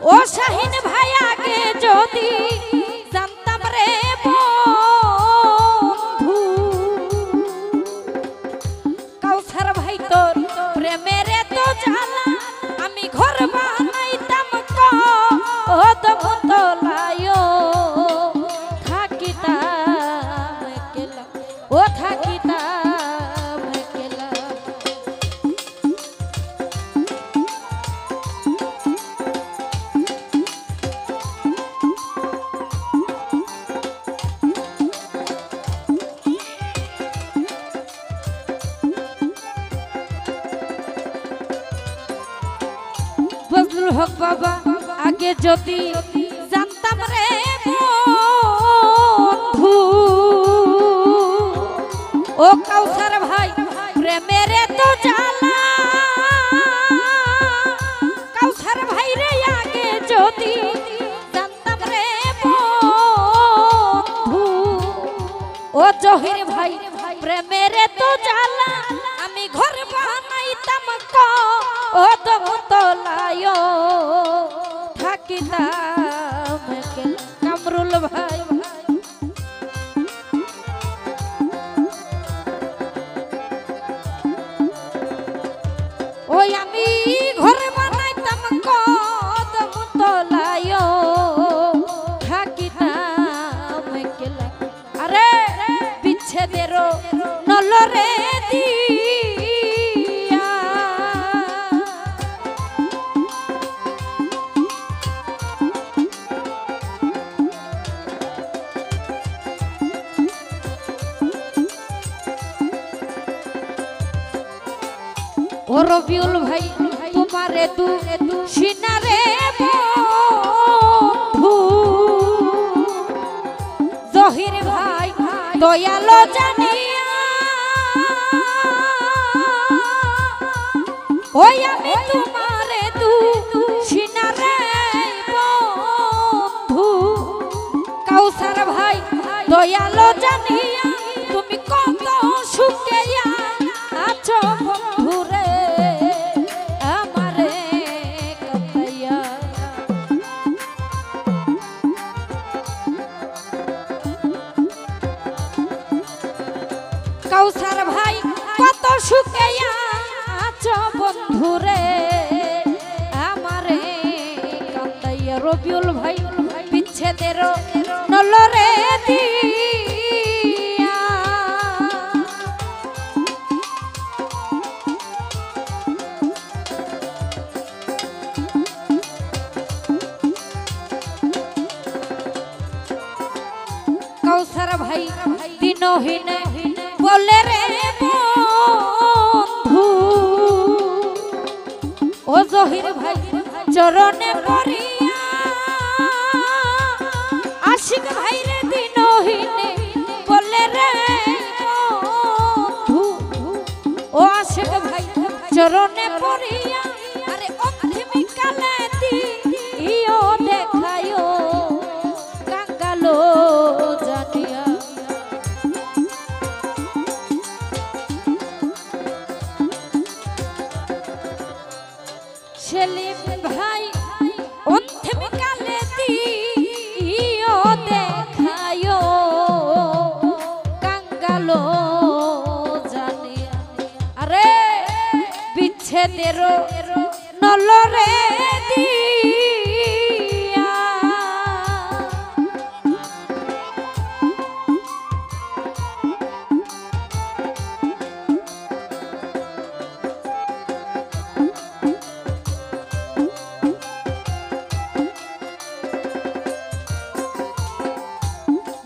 ও শাহিন ভাই আগে যদি জানতাম রে বন্ধু কাউসার ভাই তোর প্রেমের তো জ্বালা আমি ঘর বানাইতাম কদম তলায় থাকিতাম একলা ও থাকিতাম একলা বজলুল হক বাবা আগে যদি জানতাম রে বন্ধু ও কাউসার ভাই প্রেমের তো জ্বালা কাউসার ভাই রে আগে যদি জানতাম রে বন্ধু ও জহির ভাই প্রেমের তো জ্বালা আমি ঘর বানাইতাম কদম তলায় থাকিতাম একলা কামরুল ভাই ওই আমি ঘর বানাইতাম কদম তলায় থাকিতাম একলা আরে বিচ্ছেদের নলরে দিয়া ও রবিউল ভাই তোমারে দু সিনারে বন্ধু জহির ভাই দয়ালো জানিয়া ওই আমি তোমারে দু সিনারে বন্ধু কাউসার ভাই দয়ালো জানিয়া তুমি কত সুখে আছো বন্ধু রে আমারে কাঁদাইয়া কাউসার ভাই কত সুখে আছো বন্ধু রে আমারে কাঁদাইয়া রবিউল ভাই বিচ্ছেদের নলরে দিয়া কাউসার ভাই দিনহীন বলে রে বন্ধু ও জহির ভাই চরণে পড়িয়া আশিক ভাই রে দিনহীন বলে রে বন্ধু ও আশিক ভাই চরণে পড়িয়া আরে অন্তিম কালে দিও দেখায়ো কাঙ্গালো জানিয়া সেলিম ভাই অন্তিম কালে দিও দেখায়ো কাঙ্গালো জানিয়া আরে বিচ্ছেদের নলরে দিয়া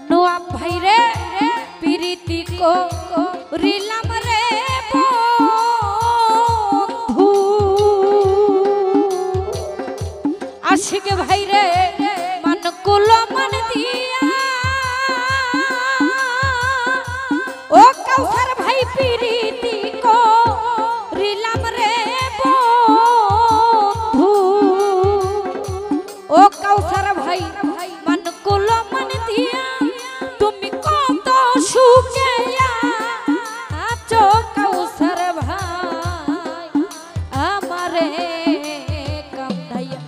নোয়াব ভাই রে প্রীতি করিলাম রে বন্ধু আশিক ভাই রে মন কুলো মন দিয়া ও কাউসার ভাই প্রীতি করিলাম রে বন্ধু ও কাউসার ভাই মন কুলো মন দিয়া তুমি কত সুখে আছো কাউসার ভাই আমারে কাঁদাইয়া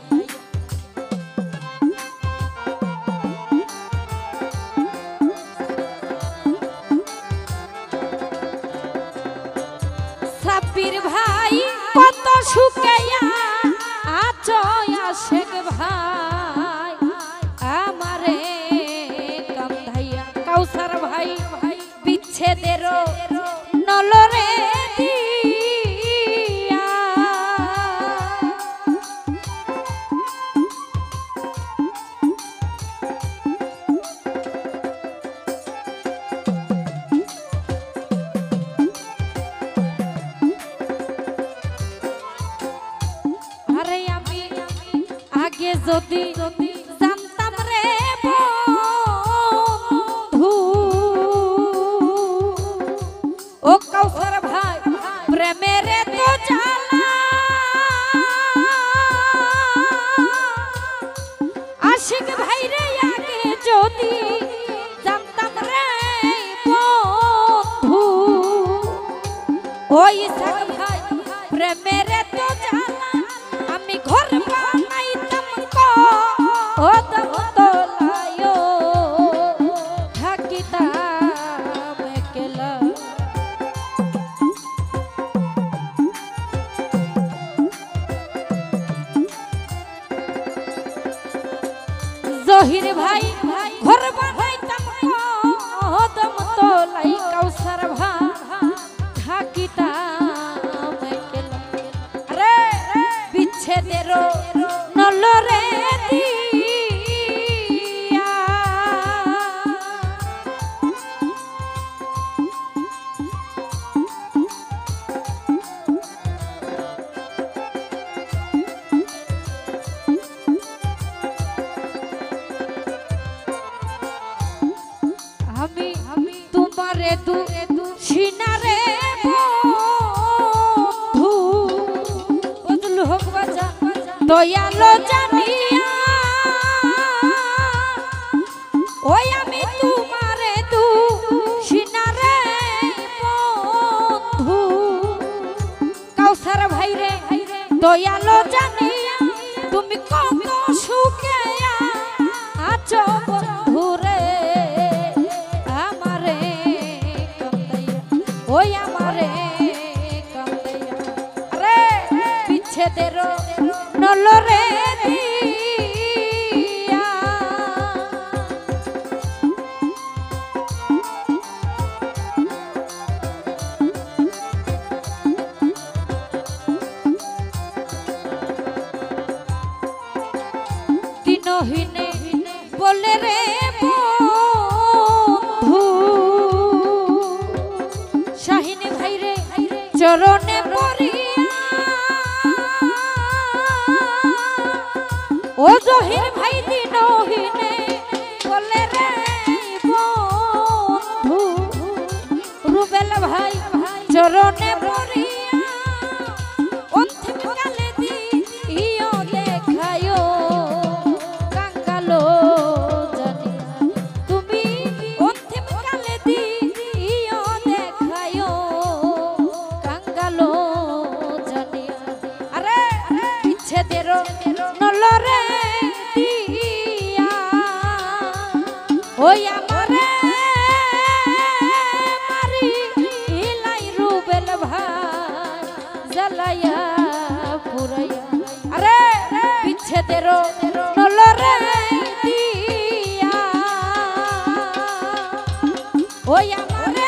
আশেক ভাই আমারে কামধাইয়া কাউসার ভাই বিচ্ছেদের নলরে দিয়া আরে আমি আগে যদি জানতাম রে বন্ধু ও কাউসার ভাই প্রেমের তো জ্বালা আশিক ভাই রে আগে যদি জানতাম রে বন্ধু ওই ইসাক ভাই প্রেমের তো জ্বালা আমি ঘর বানাইতাম ও দম তোলায়ো থাকিতাম একলা জহির ভাই ঘর বানাইতাম ও দম তোলাই কাউসার ভাই থাকিতাম একলা আরে বিচ্ছেদের নলরে দিয়া আমি তোমারে সিনারে বন্ধু বদলু হোক বাজা দয়ালো জানিয়া ওই আমি তোমারে সিনারে বন্ধু কাউসার ভাই রে দয়ালো জানিয়া তুমি কত সুখে আছো বন্ধু রে আমারে কান্দাইয়া ওই আমারে কান্দাইয়া আরে বিচ্ছেদের নলরে দিয়া দিনহীনে বলে রে বন্ধু শাহিন ভাই রে চরণে পড়িয়া ও জহির ভাই দিনহীনে বলে রে বন্ধু রুবেল ভাই চরণে পড়িয়া অন্তিম কালে দিও দেখায়ো কাঙ্গালো জানিয়া তুমি অন্তিম কালে দিও দেখায়ো কাঙ্গালো জানিয়া আরে বিচ্ছেদের নলরে দিয়া ওই আমারে মারি ইলাই রুবেল ভাই জ্বালাইয়া পুরাইয়া আরে বিচ্ছেদের নলরে দিয়া ওই আমারে